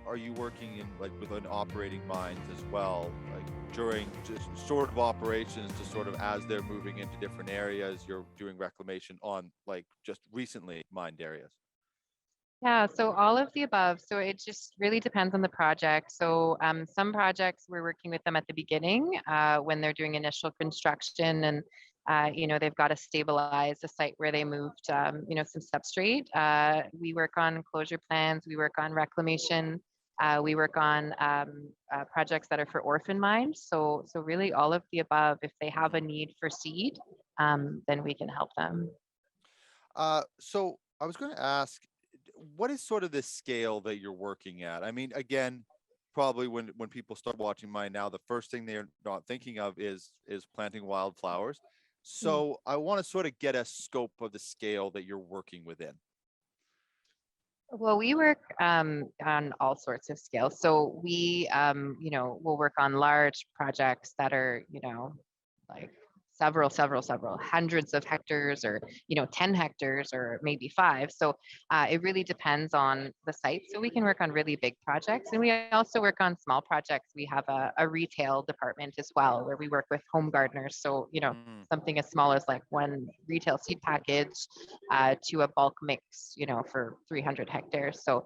are you working in like within operating mines as well, like during just sort of operations to sort of as they're moving into different areas, you're doing reclamation on like just recently mined areas? Yeah, so all of the above. So it just really depends on the project. So some projects we're working with them at the beginning when they're doing initial construction and they've got to stabilize the site where they moved, some substrate. We work on closure plans. We work on reclamation. We work on projects that are for orphan mines. So really all of the above. If they have a need for seed, then we can help them. So I was going to ask, what is sort of the scale that you're working at? I mean, again, probably when people start watching mine now, the first thing they're not thinking of is planting wildflowers. So I want to sort of get a scope of the scale that you're working within. Well, we work on all sorts of scales. So we, we'll work on large projects that are, like several hundreds of hectares or, 10 hectares or maybe 5. So it really depends on the site. So we can work on really big projects and we also work on small projects. We have a retail department as well where we work with home gardeners. So, Mm. something as small as like one retail seed package to a bulk mix, for 300 hectares. So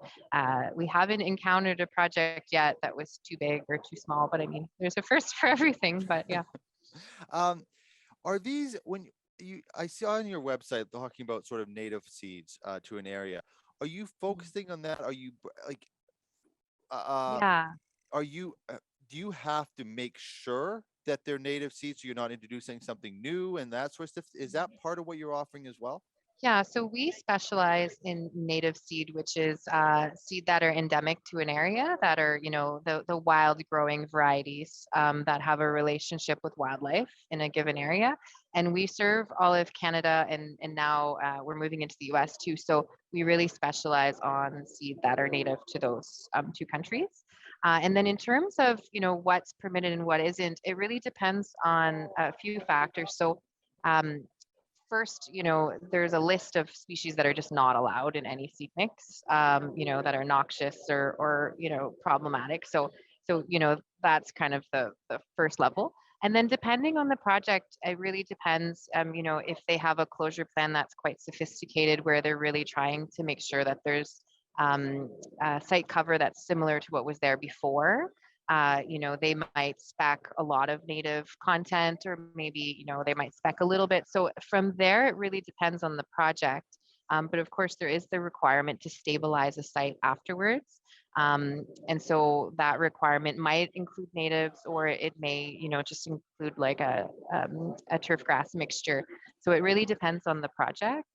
we haven't encountered a project yet that was too big or too small, but I mean, there's a first for everything, but yeah. Um, are these when I saw on your website talking about sort of native seeds to an area? Are you focusing on that? Are you like uh, Yeah. are you do you have to make sure that they're native seeds so you're not introducing something new and that sort of stuff? Is that part of what you're offering as well? Yeah, so we specialize in native seed, which is seed that are endemic to an area that are, the wild growing varieties that have a relationship with wildlife in a given area. And we serve all of Canada and now we're moving into the US too. So we really specialize on seed that are native to those 2 countries. And then in terms of, what's permitted and what isn't, it really depends on a few factors. So um, first, there's a list of species that are just not allowed in any seed mix, that are noxious or problematic. So that's kind of the first level. And then depending on the project, it really depends, if they have a closure plan that's quite sophisticated, where they're really trying to make sure that there's site cover that's similar to what was there before. They might spec a lot of native content, or maybe, they might spec a little bit. So from there, it really depends on the project. But of course, there is the requirement to stabilize a site afterwards. And so that requirement might include natives, or it may, just include like a turf grass mixture. So it really depends on the project.